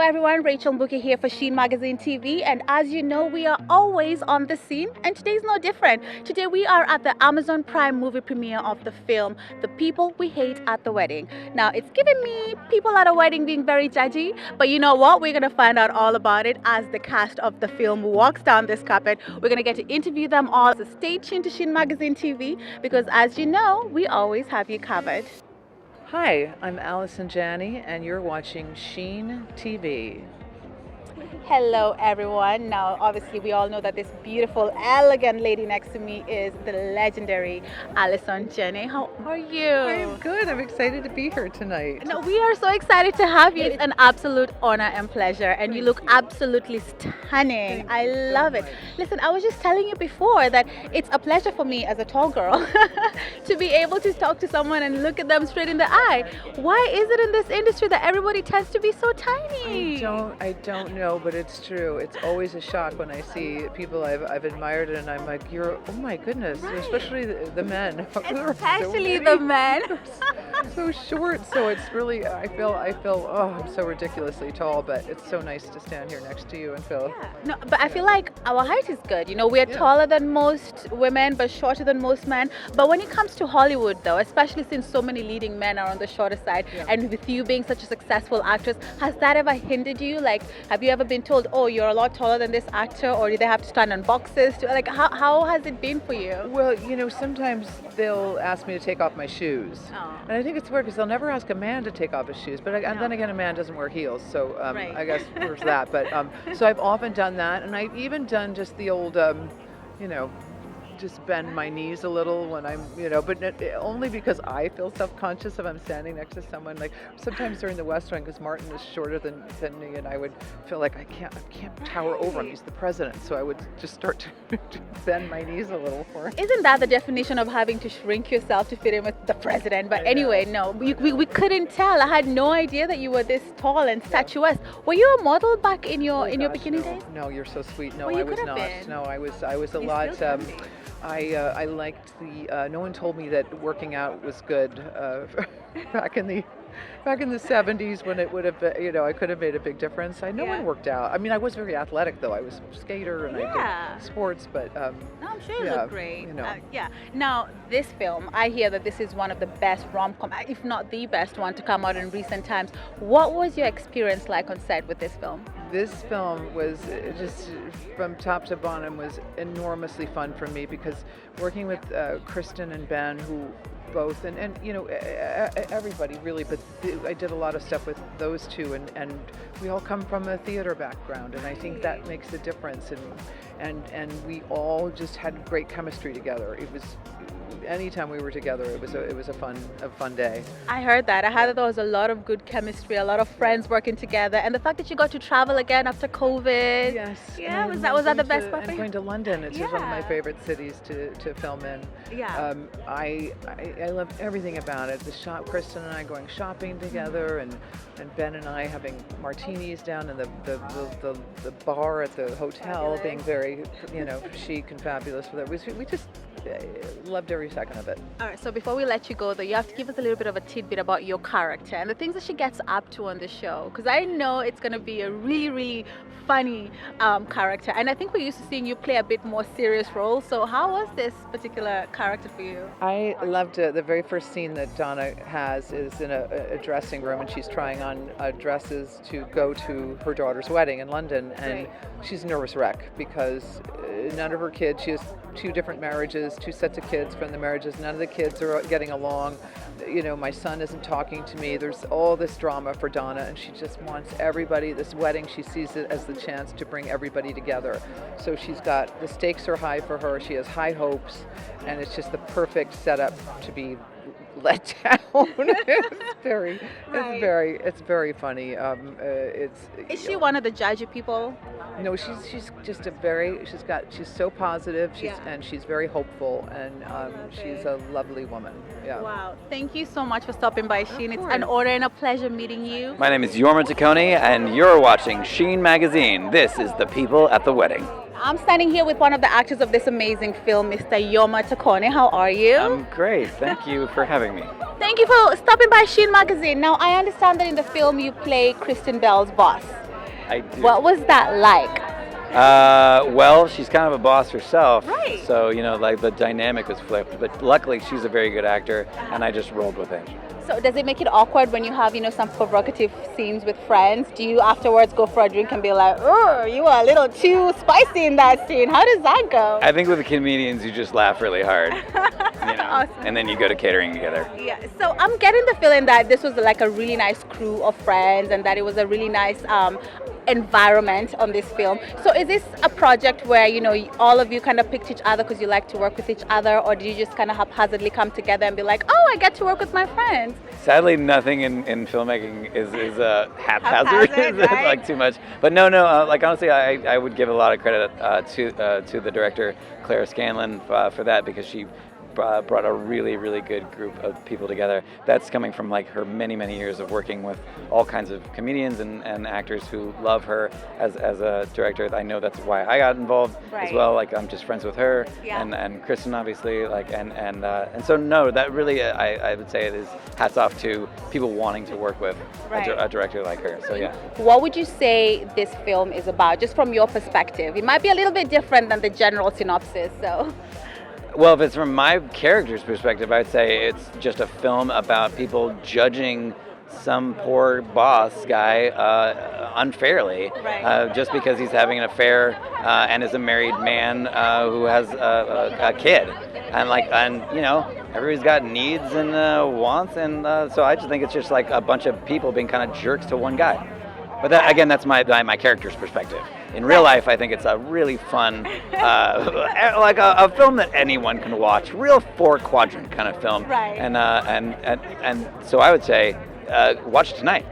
everyone, Rachel Mbuki here for Sheen Magazine TV, and as you know, we are always on the scene, and today's no different. Today we are at the Amazon Prime movie premiere of the film The People We Hate at the Wedding. Now, it's giving me people at a wedding being very judgy, but you know what? We're going to find out all about it as the cast of the film walks down this carpet. We're going to get to interview them all, so stay tuned to Sheen Magazine TV, because as you know, we always have you covered. Hi, I'm Allison Janney, and you're watching Sheen TV. Hello everyone. Now obviously we all know that this beautiful, elegant lady next to me is the legendary Allison Janney. How are you? I'm good. I'm excited to be here tonight. No, we are so excited to have you. It's an absolute honor and pleasure, and you look absolutely stunning. I love it. Listen, I was just telling you before that it's a pleasure for me as a tall girl to be able to talk to someone and look at them straight in the eye. Why is it in this industry that everybody tends to be so tiny? I don't know, but it's true. It's always a shock when I see people I've admired, and I'm like, oh my goodness, right. Especially the men. Especially the men. So short. So it's really, I feel, oh, I'm so ridiculously tall, but it's so nice to stand here next to you and feel. Yeah. No, but I feel like our height is good. You know, we're taller than most women, but shorter than most men. But when it comes to Hollywood, though, especially since so many leading men are on the shorter side, and with you being such a successful actress, has that ever hindered you? Like, have you ever been told, oh, you're a lot taller than this actor, or do they have to stand on boxes? Like, how has it been for you? Well, you know, sometimes they'll ask me to take off my shoes. Oh. And I think it's weird because they'll never ask a man to take off his shoes. But then again, a man doesn't wear heels. So Right. I guess there's that. But so I've often done that. And I've even done just the old, you know, just bend my knees a little when I'm, you know, but only because I feel self-conscious if I'm standing next to someone. Like sometimes during the West Wing, because Martin is shorter than me, and I would feel like I can't tower over him. He's the president, so I would just start to bend my knees a little for him. Isn't that the definition of having to shrink yourself to fit in with the president? But anyway, no, we couldn't tell. I had no idea that you were this tall and statuesque. Were you a model back in your beginning days? No, you're so sweet. No, Well, I was not. been. No, I was a You lot. still can be. I liked the. No one told me that working out was good back in the 70s when it would have been, you know, I could have made a big difference. No one worked out. I mean, I was very athletic though. I was a skater and I did sports, but No, I'm sure you look great. You know. Now, this film, I hear that this is one of the best rom-com, if not the best one to come out in recent times. What was your experience like on set with this film? This film was just from top to bottom was enormously fun for me because working with Kristen and Ben, who both and you know everybody really, but I did a lot of stuff with those two, and we all come from a theater background, and I think that makes a difference, and we all just had great chemistry together. It was anytime we were together, it was a fun day. I heard that. I heard that there was a lot of good chemistry, a lot of friends working together, and the fact that you got to travel again after COVID. Yes. Yeah, was that the best part for And you? going to London, it's just one of my favorite cities to film in. Yeah. I love everything about it. The shop, Kristen and I going shopping together, and Ben and I having martinis down in the bar at the hotel, being very, you know, chic and fabulous with it. We just loved every second of it. All right, so before we let you go, though, you have to give us a little bit of a tidbit about your character and the things that she gets up to on the show, because I know it's going to be a really, really funny character, and I think we're used to seeing you play a bit more serious roles. So how was this particular character for you? I loved it. The very first scene that Donna has is in a dressing room, and she's trying on dresses to go to her daughter's wedding in London, and she's a nervous wreck because none of her kids, she has 2 different marriages, 2 sets of kids from the marriages, none of the kids are getting along. You know, my son isn't talking to me. There's all this drama for Donna, and she just wants everybody, this wedding, she sees it as the chance to bring everybody together. So she's got, the stakes are high for her, she has high hopes, and it's just the perfect setup to be let down. It's very funny. Is she one of the judgy people? No, she's just she's so positive, and she's very hopeful, and she's a lovely woman. Yeah. Wow. Thank you so much for stopping by, Sheen. It's an honor and a pleasure meeting you. My name is Yorma Taccone, and you're watching Sheen Magazine. This is The People at the Wedding. I'm standing here with one of the actors of this amazing film, Mr. Yorma Taccone. How are you? I'm great. Thank you for having me. Thank you for stopping by Sheen Magazine. Now, I understand that in the film you play Kristen Bell's boss. I do. What was that like? Well, she's kind of a boss herself, Right. so like the dynamic was flipped. But luckily, she's a very good actor, and I just rolled with it. So does it make it awkward when you have, some provocative scenes with friends? Do you afterwards go for a drink and be like, oh, you are a little too spicy in that scene? How does that go? I think with the comedians, you just laugh really hard, Awesome. and then you go to catering together. Yeah, so I'm getting the feeling that this was like a really nice crew of friends and that it was a really nice environment on this film. So is this a project where, all of you kind of picked each other because you like to work with each other, or did you just kind of haphazardly come together and be like, oh, I get to work with my friends? Sadly, nothing in filmmaking is haphazard, Haphazard, right? like too much. But no, like honestly, I would give a lot of credit to the director, Clara Scanlon, for that, because she brought a really, really good group of people together. That's coming from like her many, many years of working with all kinds of comedians and actors who love her as a director. I know that's why I got involved as Right. well. Like I'm just friends with her Yeah. and Kristen, obviously. Like and so no, that really I would say it is hats off to people wanting to work with Right. a director like her. So yeah. What would you say this film is about, just from your perspective? It might be a little bit different than the general synopsis, so. Well, if it's from my character's perspective, I'd say it's just a film about people judging some poor boss guy unfairly, Right. just because he's having an affair and is a married man who has a kid, and everybody's got needs and wants, and so I just think it's just like a bunch of people being kind of jerks to one guy. But that, again, that's my character's perspective. In real life, I think it's a really fun, like a film that anyone can watch, real 4-quadrant kind of film. Right. And so I would say, watch tonight.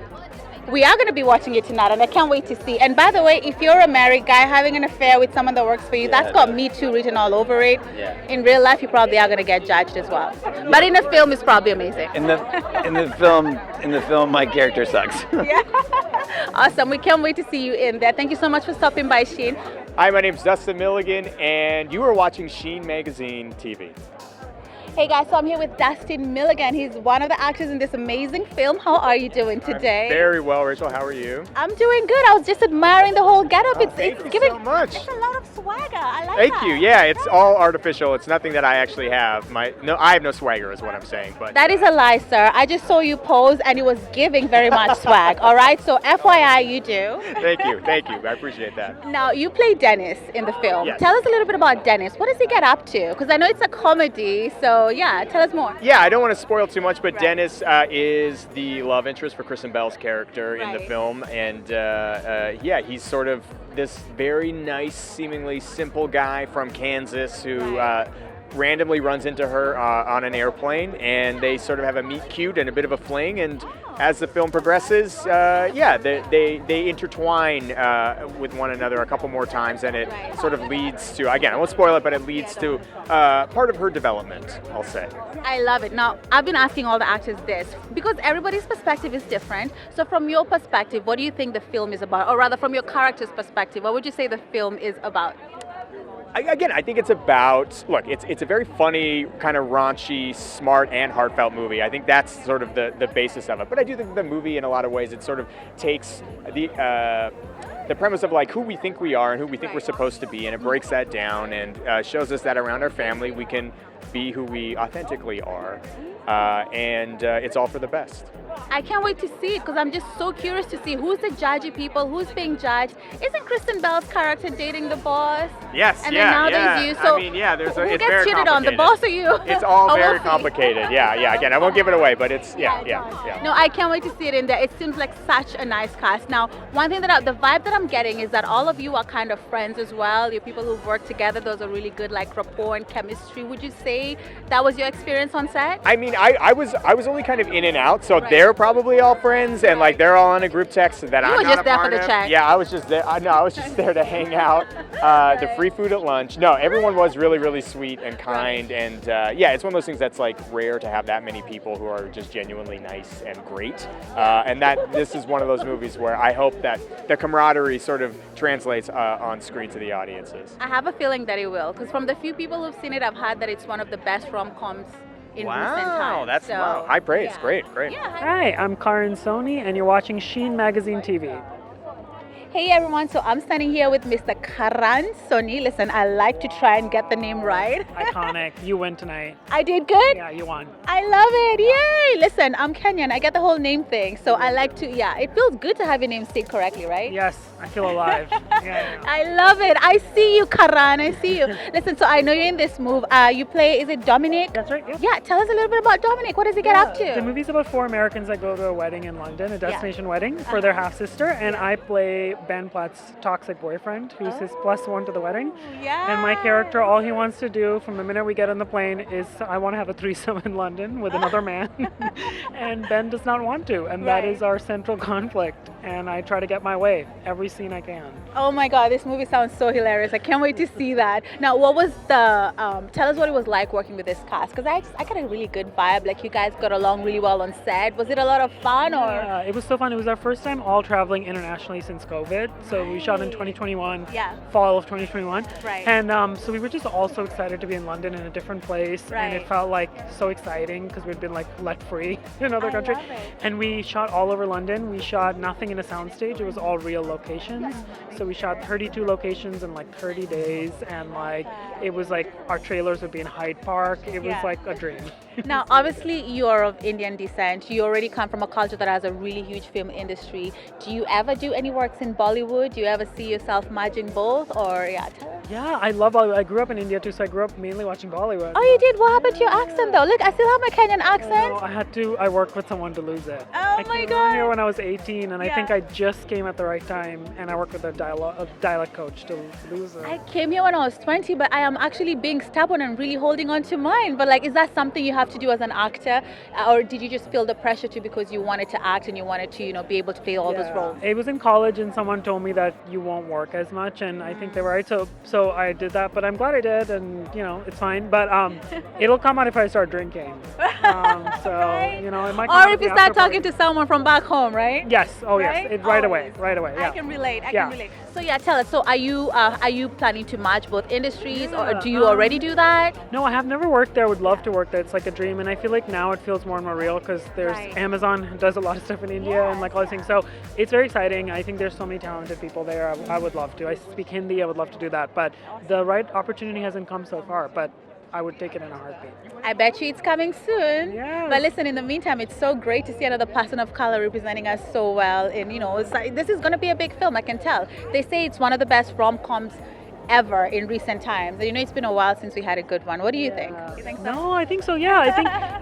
We are going to be watching it tonight, and I can't wait to see. And by the way, if you're a married guy having an affair with someone that works for you, that's got Me Too written all over it. Yeah. In real life, you probably are going to get judged as well. But in the film, it's probably amazing. In the film, my character sucks. Yeah. Awesome. We can't wait to see you in there. Thank you so much for stopping by, Sheen. Hi, my name's Dustin Milligan, and you are watching Sheen Magazine TV. Hey guys, so I'm here with Dustin Milligan. He's one of the actors in this amazing film. How are you doing today? Very well, Rachel. How are you? I'm doing good. I was just admiring the whole getup. Thank you giving so much. It's a lot of swagger. I like Thank that. you. Yeah, it's all artificial. It's nothing that I actually have. I have no swagger, is what I'm saying. But That is a lie, sir. I just saw you pose and it was giving very much swag. All right, so FYI, you do. Thank you. I appreciate that. Now, you play Dennis in the film. Yes. Tell us a little bit about Dennis. What does he get up to? Because I know it's a comedy, so yeah, tell us more. Yeah, I don't want to spoil too much, but Dennis is the love interest for Kristen Bell's character in the Right. film, and he's sort of this very nice, seemingly simple guy from Kansas who randomly runs into her on an airplane, and they sort of have a meet cute and a bit of a fling, and as the film progresses, they intertwine with one another a couple more times, and it Right. sort of leads to, again, I won't spoil it, but it leads to part of her development, I'll say. I love it. Now, I've been asking all the actors this because everybody's perspective is different. So from your perspective, what do you think the film is about? Or rather, from your character's perspective, what would you say the film is about? I think it's about, look, it's a very funny, kind of raunchy, smart, and heartfelt movie. I think that's sort of the basis of it. But I do think the movie, in a lot of ways, it sort of takes the premise of like who we think we are and who we think we're supposed to be, and it breaks that down and shows us that around our family we can be who we authentically are, and it's all for the best. I can't wait to see it because I'm just so curious to see who's the judgy people, who's being judged. Isn't Kristen Bell's character dating the boss? Yes, And then nowadays you. So there's who it's gets very cheated on, the complicated. boss or you? It's all Oh, very we'll see. complicated. Yeah. Again, I won't give it away, but it's yeah. No, I can't wait to see it in there. It seems like such a nice cast. Now, one thing that the vibe that I'm getting is that all of you are kind of friends as well. You're people who've worked together. Those are really good like rapport and chemistry. Would you say that was your experience on set? I mean, I was only kind of in and out, so Right. they're probably all friends, and like they're all on a group text that You I'm were not just a there for part the of. chat. Yeah, I was just there. I was just there to hang out. The free food at lunch. No, everyone was really, really sweet and kind, and it's one of those things that's like rare to have that many people who are just genuinely nice and great. And that this is one of those movies where I hope that the camaraderie sort of translates on screen to the audiences. I have a feeling that it will, because from the few people who've seen it, I've heard that it's one of the best rom-coms in recent times. That's So, wow. High praise. yeah. Great. Yeah, Hi, I'm Karan Soni, and you're watching Sheen Magazine TV. Hey everyone, so I'm standing here with Mr. Karan Soni. Listen, I like to try and get the name right. Iconic. You win tonight. I did good? Yeah, you won. I love it. Yay! Listen, I'm Kenyan. I get the whole name thing. So I like to, it feels good to have your name said correctly, right? Yes, I feel alive. Yeah. I love it. I see you, Karan. I see you. Listen, so I know you're in this move. You play, is it Dominic? That's right. Yeah, tell us a little bit about Dominic. What does he get up to? The movie's about 4 Americans that go to a wedding in London, a destination wedding for their half-sister, and I play Ben Platt's toxic boyfriend, who's his +1 to the wedding. Yeah. And my character, all he wants to do from the minute we get on the plane is, I want to have a threesome in London with another man. And Ben does not want to, and that is our central conflict. And I try to get my way every scene I can. Oh my God, this movie sounds so hilarious. I can't wait to see that. Now, what was the, tell us what it was like working with this cast, because I got a really good vibe, like you guys got along really well on set. Was it a lot of fun? Yeah, it was so fun. It was our first time all traveling internationally since COVID. So we shot in 2021, fall of 2021. Right. And so we were just all so excited to be in London in a different place. Right. And it felt like so exciting because we'd been like let free in another country. Love it. And we shot all over London. We shot nothing in a soundstage. It was all real locations. So we shot 32 locations in like 30 days. And like, it was like our trailers would be in Hyde Park. It was like a dream. Now, obviously, you're of Indian descent. You already come from a culture that has a really huge film industry. Do you ever do any works in Bollywood? Do you ever see yourself merging both? Or Yeah, I love Bollywood. I grew up in India too, so I grew up mainly watching Bollywood. Oh, you did? What happened to your accent though? Look, I still have my Kenyan accent. No, I worked with someone to lose it. Oh I my came God. here when I was 18, and I think I just came at the right time, and I worked with a dialect coach to lose it. I came here when I was 20, but I am actually being stubborn and really holding on to mine. But like, is that something you have to do as an actor, or did you just feel the pressure to because you wanted to act and you wanted to, be able to play all those roles? It was in college, and someone told me that you won't work as much, and I think they were right. So I did that, but I'm glad I did, and it's fine. But it'll come out if I start drinking. It might come or out if you the start after talking party. to someone from back home, right? Yes. Oh right? yes. Right away. Yeah. I can relate. I can relate. So tell us. So are you planning to merge both industries, or do you already do that? No, I have never worked there. I would love to work there. It's like a dream, and I feel like now it feels more and more real because there's Amazon does a lot of stuff in India and like all these things. So it's very exciting. I think there's so many talented people there. I would love to. I speak Hindi. I would love to do that, but the right opportunity hasn't come so far. But I would take it in a heartbeat. I bet you it's coming soon. Yes. But listen, in the meantime, it's so great to see another person of color representing us so well. And it's like, this is going to be a big film, I can tell. They say it's one of the best rom-coms ever in recent times. It's been a while since we had a good one. What do you think? You think so? No, I think so. Yeah,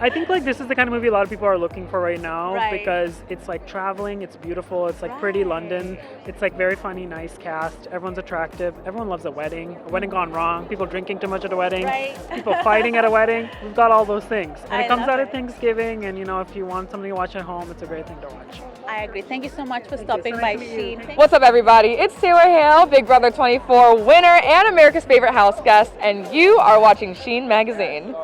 I think like this is the kind of movie a lot of people are looking for right now because it's like traveling, it's beautiful, it's like pretty London, it's like very funny, nice cast, everyone's attractive, everyone loves a wedding gone wrong, people drinking too much at a wedding, people fighting at a wedding. We've got all those things, and it comes out at Thanksgiving, and if you want something to watch at home, it's a great thing to watch. I agree. Thank you so much for stopping by, Sheen. What's up, everybody? It's Taylor Hale, Big Brother 24 winner and America's favorite house guest, and you are watching Sheen Magazine.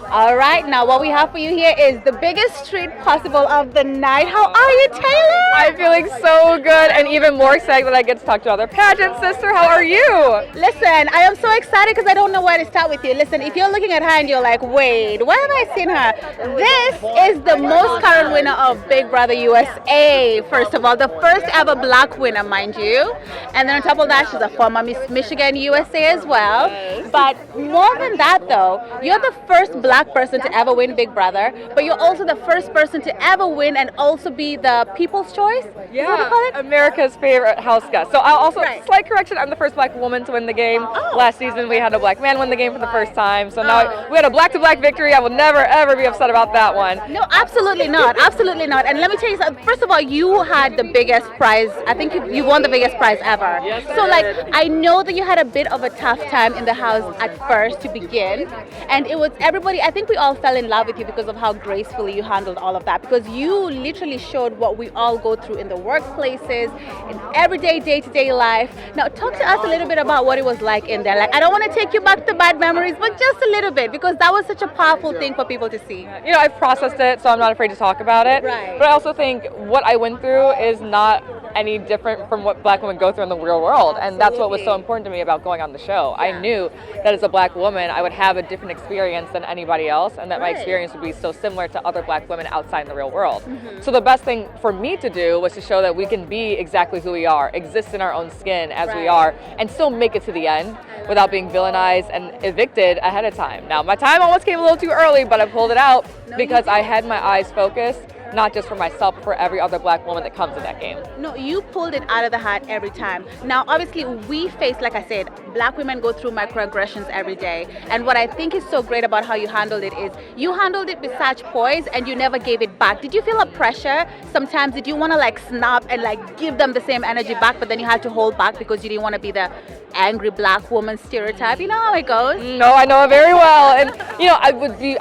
All right, now what we have for you here is the biggest treat possible of the night. How are you, Taylor? I'm feeling so good and even more excited that I get to talk to another pageant sister. How are you? Listen, I am so excited because I don't know where to start with you. Listen, if you're looking at her and you're like, wait, where have I seen her? This is the most current winner of Big Brother USA, first of all. The first ever black winner, mind you. And then on top of that, she's a former Miss Michigan USA as well. But more than that, though, you're the first black person to ever win Big Brother, but you're also the first person to ever win and also be the People's Choice? Yeah, America's favorite house guest. So I'll also, slight correction, I'm the first black woman to win the game. Last season we had a black man win the game for the first time, so now we had a black-to-black victory. I will never ever be upset about that one. No, absolutely not, absolutely not. And let me tell you something, first of all, you had the biggest prize. I think you won the biggest prize ever. Yes, so I know that you had a bit of a tough time in the house at first to begin, and it was everybody, I think we all fell in love with you because of how gracefully you handled all of that, because you literally showed what we all go through in the workplaces, in everyday, day-to-day life. Now, talk to us a little bit about what it was like in there. Like, I don't want to take you back to bad memories, but just a little bit, because that was such a powerful thing for people to see. I've processed it, so I'm not afraid to talk about it. Right. But I also think what I went through is not any different from what black women go through in the real world. And that's what was so important to me about going on the show. I knew that as a black woman, I would have a different experience than anybody else, and that my experience would be so similar to other black women outside in the real world. So the best thing for me to do was to show that we can be exactly who we are, exist in our own skin as we are, and still make it to the end without being villainized and evicted ahead of time. Now, my time almost came a little too early, but I pulled it out because I had my eyes focused, not just for myself, but for every other black woman that comes in that game. No, you pulled it out of the hat every time. Now, obviously, we face, like I said, black women go through microaggressions every day. And what I think is so great about how you handled it is you handled it with such poise and you never gave it back. Did you feel a pressure? Sometimes did you want to like snap and like give them the same energy back, but then you had to hold back because you didn't want to be the angry black woman stereotype? You know how it goes? No, I know it very well. And you know, I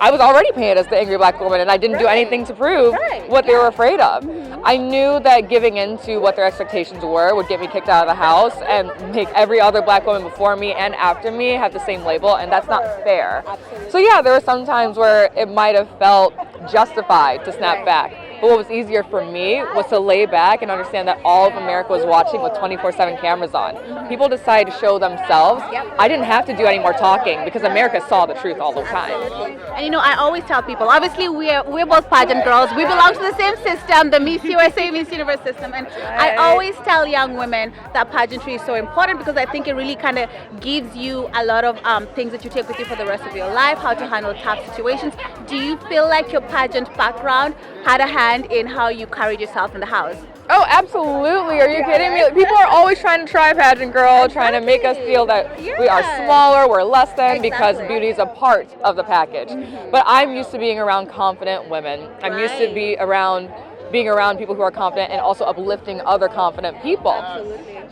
was already painted as the angry black woman, and I didn't do anything to prove what they were afraid of. I knew that giving into what their expectations were would get me kicked out of the house and make every other black woman before me and after me have the same label, and that's not fair. So yeah, there were some times where it might have felt justified to snap back. But what was easier for me was to lay back and understand that all of America was watching with 24/7 cameras on. People decided to show themselves. I didn't have to do any more talking because America saw the truth all the time. And you know, I always tell people, obviously we're both pageant girls. We belong to the same system, the Miss USA, Miss Universe system. And I always tell young women that pageantry is so important because I think it really kind of gives you a lot of things that you take with you for the rest of your life, how to handle tough situations. Do you feel like your pageant background had a hand in how you carried yourself in the house? Oh, absolutely. Are you kidding me? People are always trying to try pageant girl, trying to make us feel that we are smaller, we're less than, because beauty is a part of the package. But I'm used to being around confident women. I'm used to being around people who are confident and also uplifting other confident people.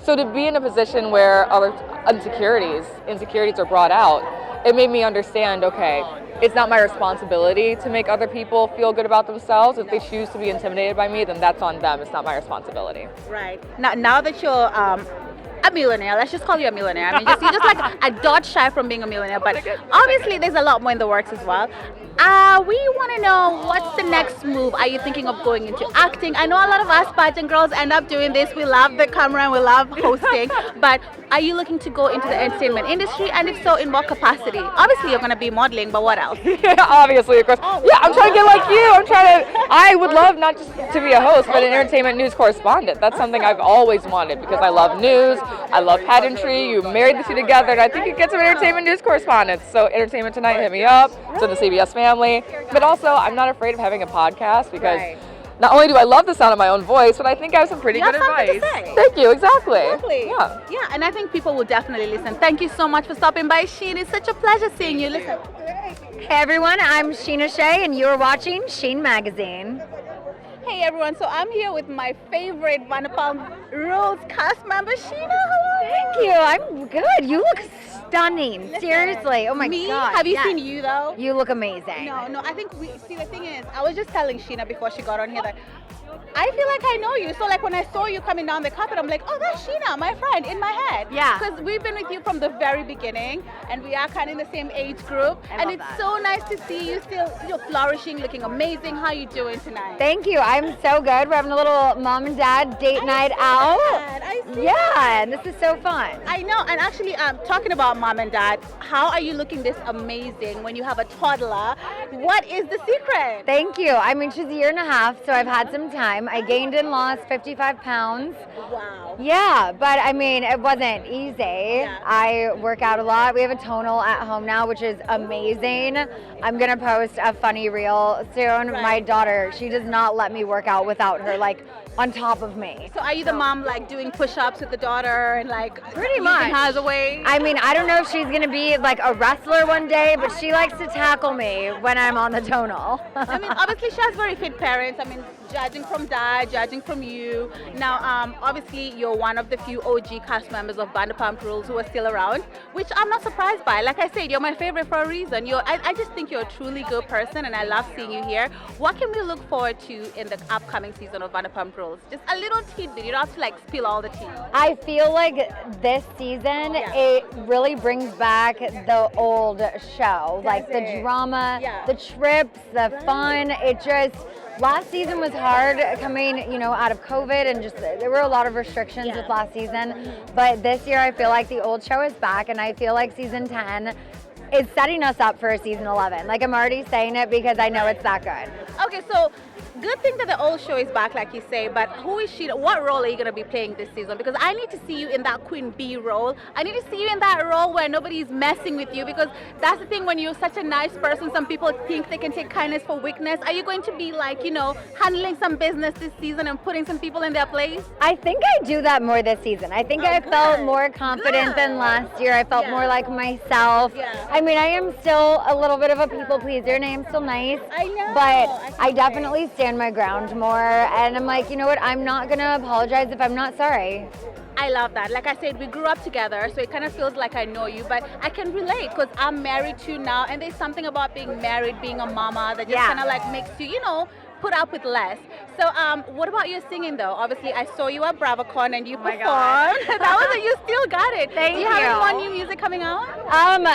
So to be in a position where other insecurities are brought out, it made me understand, okay, it's not my responsibility to make other people feel good about themselves. If they choose to be intimidated by me, then that's on them. It's not my responsibility. Right. Now that you're a millionaire, let's just call you a millionaire. I mean, you're just like a dot shy from being a millionaire, but obviously there's a lot more in the works as well. We want to know, what's the next move? Are you thinking of going into acting? I know a lot of us pageant girls end up doing this. We love the camera and we love hosting, but are you looking to go into the entertainment industry? And if so, in what capacity? Obviously you're going to be modeling, but what else? Obviously, of course. Yeah, I'm trying to get like you. I would love not just to be a host, but an entertainment news correspondent. That's something I've always wanted because I love news, I love pageantry. You married the two together, and I think you get some entertainment news correspondents. So Entertainment Tonight, hit me up. So the CBS family. But also, I'm not afraid of having a podcast because not only do I love the sound of my own voice, but I think I have some pretty good advice. Thank you, exactly. Yeah, and I think people will definitely listen. Thank you so much for stopping by, Sheen. It's such a pleasure seeing you. Listen. Hey everyone, I'm Scheana Shay and you're watching Sheen Magazine. Hey everyone, so I'm here with my favorite Vanderpump Rules cast member, Sheena. How are you? Thank you, I'm good. You look stunning. Seriously, oh my God. Have you seen you though? You look amazing. No, I think the thing is, I was just telling Sheena before she got on here that I feel like I know you. So like when I saw you coming down the carpet, I'm like, oh, that's Sheena, my friend, in my head. Yeah. Because we've been with you from the very beginning, and we are kind of in the same age group. And it's so nice to see you still, you're flourishing, looking amazing. How you doing tonight? Thank you. I'm so good. We're having a little mom and dad date night out. I see Yeah, that. and this is so fun. I know. And actually, talking about mom and dad, how are you looking this amazing when you have a toddler? What is the secret? Thank you. I mean, she's a year and a half, so I've had some time. I gained and lost 55 pounds. Wow. Yeah, but I mean, it wasn't easy. Yeah. I work out a lot. We have a tonal at home now, which is amazing. I'm going to post a funny reel soon. Right. My daughter, she does not let me work out without her, like, on top of me. So are you the mom like doing push-ups with the daughter and like Pretty much. her the way? I mean, I don't know if she's going to be like a wrestler one day, but she likes to tackle me when I'm on the tonal. I mean, obviously she has very fit parents. I mean, judging from dad, judging from you. Now, obviously you're one of the few OG cast members of Vanderpump Rules who are still around, which I'm not surprised by. Like I said, you're my favorite for a reason. I just think you're a truly good person, and I love seeing you here. What can we look forward to in the upcoming season of Vanderpump Rules? Just a little tidbit. You don't have to like spill all the tea. I feel like this season, it really brings back the old show. Like the drama, the trips, the fun. It just, Last season was hard coming, out of COVID and just there were a lot of restrictions with last season. But this year I feel like the old show is back and I feel like season 10 is setting us up for a season 11. Like I'm already saying it because I know it's that good. Okay, so good thing that the old show is back, like you say, but who is she? What role are you going to be playing this season? Because I need to see you in that Queen Bee role. I need to see you in that role where nobody's messing with you, because that's the thing, when you're such a nice person, some people think they can take kindness for weakness. Are you going to be like, handling some business this season and putting some people in their place? I think I do that more this season. I think I felt more confident than last year. I felt more like myself. I mean, I am still a little bit of a people pleaser and I am still nice. I know. But I definitely stand my ground more, and I'm like, you know what, I'm not gonna apologize if I'm not sorry. I love that. Like I said, we grew up together, so it kind of feels like I know you, but I can relate because I'm married too now, and there's something about being married, being a mama, that just kind of like makes you, put up with less. So what about your singing though? Obviously I saw you at BravoCon and you performed. You still got it. Thank you. Do you have any more new music coming out?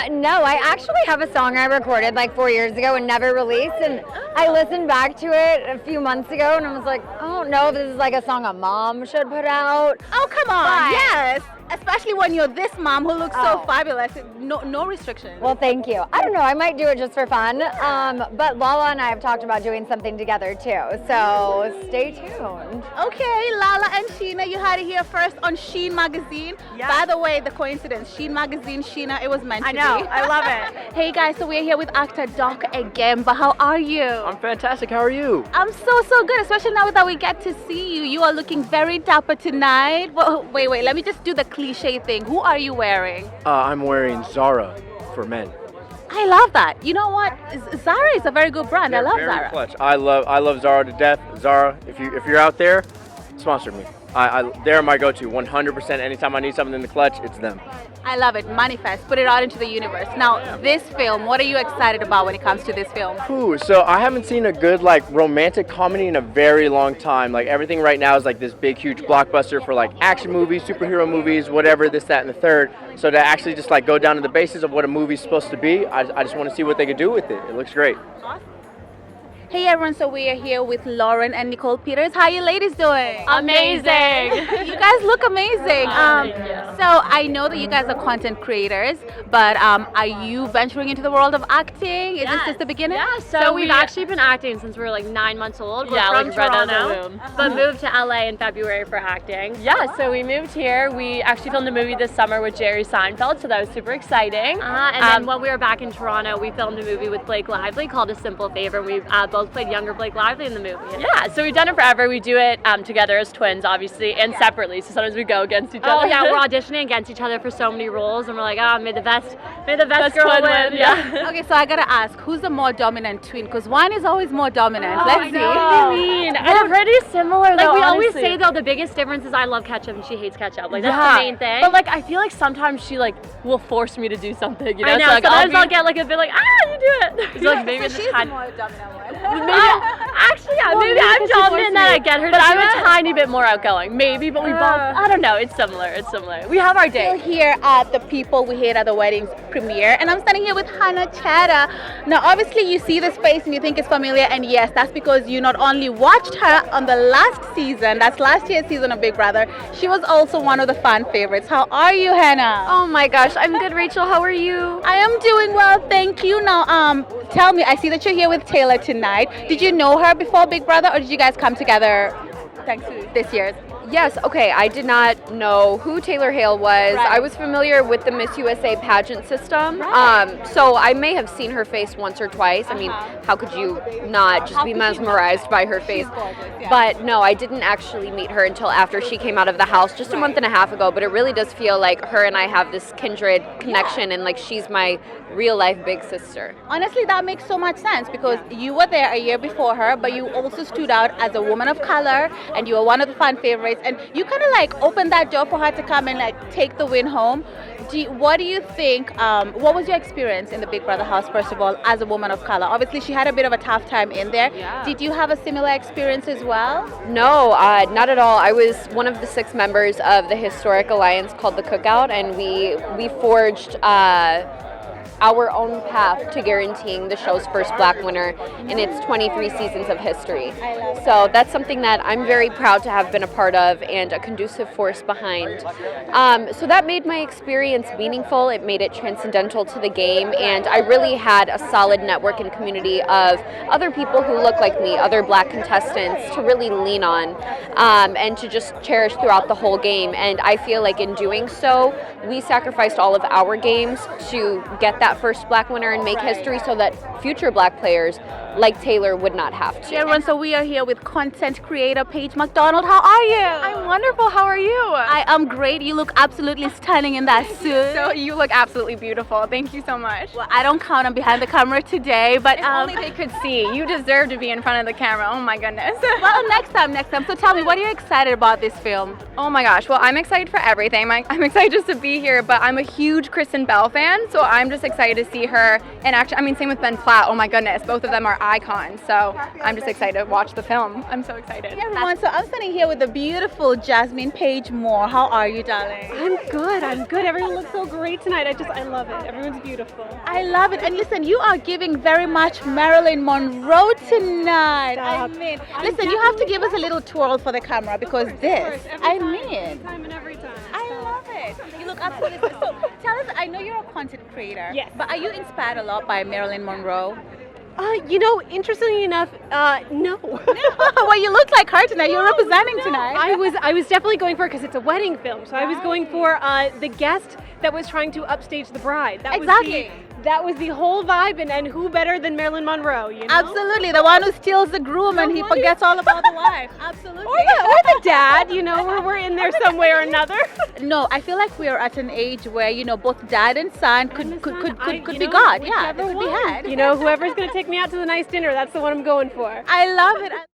No, I actually have a song I recorded like 4 years ago and never released, and I listened back to it a few months ago and I was like, I don't know if this is like a song a mom should put out. Oh, come on. Yes. Especially when you're this mom who looks so fabulous. No restrictions. Well, thank you. I don't know. I might do it just for fun. But Lala and I have talked about doing something together too. So stay tuned. Okay, Lala and Sheena, you had it here first on Sheen magazine. Yes. By the way, the coincidence, Sheen magazine, Sheena, it was meant to be. I know. I love it. Hey guys, so we're here with actor Doc Egemba. How are you? I'm fantastic. How are you? I'm so good, especially now that we get to see you. You are looking very dapper tonight. Well, wait, let me just do the cliche thing. Who are you wearing? I'm wearing Zara for men. I love that. You know what? Zara is a very good brand. I love very Zara. Clutch. I love Zara to death. Zara, if you're out there, sponsor me. They're my go-to 100%. Anytime I need something in the clutch, it's them. I love it. Manifest. Put it out into the universe. Now, this film, what are you excited about when it comes to this film? Ooh, so I haven't seen a good romantic comedy in a very long time. Like everything right now is like this big, huge blockbuster for like action movies, superhero movies, whatever, this, that, and the third. So to actually just go down to the basis of what a movie's supposed to be, I just want to see what they could do with it. It looks great. Awesome. Hey everyone, so we are here with Lauren and Nicole Peters. How are you ladies doing? Amazing. You guys look amazing. So I know that you guys are content creators, but are you venturing into the world of acting? Is this just the beginning? Yeah, so we've actually been acting since we were 9 months old. We're from Toronto, but moved to LA in February for acting. Yeah, so we moved here. We actually filmed a movie this summer with Jerry Seinfeld, so that was super exciting. And then when we were back in Toronto, we filmed a movie with Blake Lively called A Simple Favor. We both played younger Blake Lively in the movie. Yeah, so we've done it forever. We do it together as twins, obviously, and separately. So sometimes we go against each other. Oh yeah, we're auditioning against each other for so many roles, and we're like, may the best girl win. Yeah. Okay, so I gotta ask, who's the more dominant twin? Because one is always more dominant. Let's see. We're pretty similar though. we Honestly. always say though, the biggest difference is I love ketchup and she hates ketchup. That's the main thing. But I feel like sometimes she will force me to do something. I know. So, sometimes I'll get a bit you do it. So maybe she's the more dominant one. Actually, yeah, maybe I'm dominant that I get her to do it. But I'm a tiny bit more outgoing, maybe. But we both, I don't know. It's similar. We have our We're days. here at the People We Hate at the Weddings premiere, and I'm standing here with Hannah Chaddha. Now, obviously, you see this face and you think it's familiar, and yes, that's because you not only watched her on the last season, that's last year's season of Big Brother, she was also one of the fan favorites. How are you, Hannah? Oh my gosh, I'm good, Rachel. How are you? I am doing well, thank you. Now, tell me, I see that you're here with Taylor tonight. Did you know her before Big Brother, or did you guys come together thanks to this year's? Yes, okay, I did not know who Taylor Hale was. Right. I was familiar with the Miss USA pageant system. So I may have seen her face once or twice. I mean, how could you not just be mesmerized by her face? Gorgeous, yeah. But no, I didn't actually meet her until after she came out of the house just a month and a half ago. But it really does feel like her and I have this kindred connection, and she's my real life big sister. Honestly, that makes so much sense because you were there a year before her, but you also stood out as a woman of color, and you were one of the fan favorites, and you kind of opened that door for her to come and take the win home. What do you think, what was your experience in the Big Brother house, first of all, as a woman of color? Obviously, she had a bit of a tough time in there. Yeah. Did you have a similar experience as well? No, not at all. I was one of the 6 members of the historic alliance called the Cookout, and we forged our own path to guaranteeing the show's first Black winner in its 23 seasons of history. So that's something that I'm very proud to have been a part of and a conducive force behind. So that made my experience meaningful. It made it transcendental to the game, and I really had a solid network and community of other people who look like me, other Black contestants to really lean on and to just cherish throughout the whole game. And I feel like in doing so, we sacrificed all of our games to get that first Black winner and make history so that future Black players like Taylor would not have to. Yeah, everyone, so we are here with content creator Paige MacDonald. How are you? I'm wonderful. How are you? I am great. You look absolutely stunning in that suit. So you look absolutely beautiful. Thank you so much. Well, I don't count on behind the camera today, but if only they could see. You deserve to be in front of the camera. Oh my goodness. Well, next time. So tell me, what are you excited about this film? Oh my gosh. Well, I'm excited for everything. I'm excited just to be here, but I'm a huge Kristen Bell fan, so I'm just excited to see her in action. I mean, same with Ben Platt. Oh my goodness. Both of them are icons. So I'm just excited to watch the film. I'm so excited. Hey everyone, so I'm standing here with the beautiful Jasmine Paige Moore. How are you, darling? I'm good. Everyone looks so great tonight. I love it. Everyone's beautiful. I love it. And listen, you are giving very much Marilyn Monroe tonight. Stop. I mean, listen, you have to give us a little twirl for the camera because this, every time. I love it. You look absolutely. So tell us, I know you're a content creator. Yes. But are you inspired a lot by Marilyn Monroe? Interestingly enough, no. Well, you look like her tonight. You're representing tonight. I was definitely going for it because it's a wedding film. So I was going for the guest that was trying to upstage the bride. That was the whole vibe, and who better than Marilyn Monroe, you know? Absolutely, the one who steals the groom and he forgets all about the wife. Absolutely. Or the dad, we're in there some way or another. No, I feel like we're at an age where, both dad and son could be God. Yeah, they could be had. Whoever's going to take me out to the nice dinner, that's the one I'm going for. I love it.